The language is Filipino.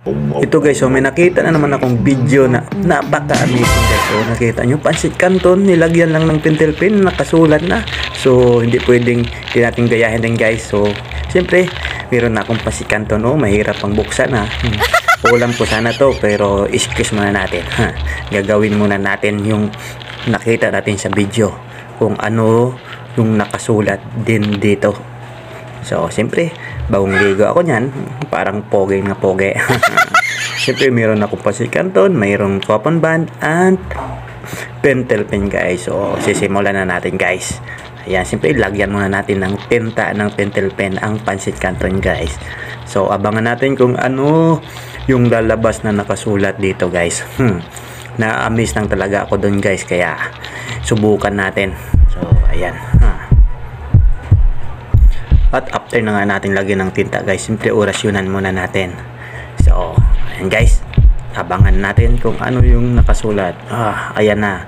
Ito guys, so may nakita na naman akong video na napaka-amazing guys. So nakita nyo, Pansit Canton, nilagyan lang ng pentel pen, nakasulat na. So hindi pwedeng, hindi natin gayahin din guys. So siyempre, meron na akong Pansit Canton, mahirap pang buksan ha. Ulam ko sana to, pero excuse muna natin ha. Gagawin muna natin yung nakita natin sa video, kung ano yung nakasulat din dito. So siyempre, bagong ligo ako nyan, parang pogi na pogi. Siyempre meron akong Pansit Canton, mayroong coupon band and pentel pen guys. So sisimulan na natin guys. Ayan, siyempre lagyan muna natin ng tinta ng pentel pen ang Pansit Canton guys. So abangan natin kung ano yung lalabas na nakasulat dito guys. Na-amaze lang talaga ako dun guys, kaya subukan natin. So ayan. At after na nga natin lagyan ng tinta guys, simple orasyonan muna natin. So ayan guys, abangan natin kung ano yung nakasulat. Ayan na.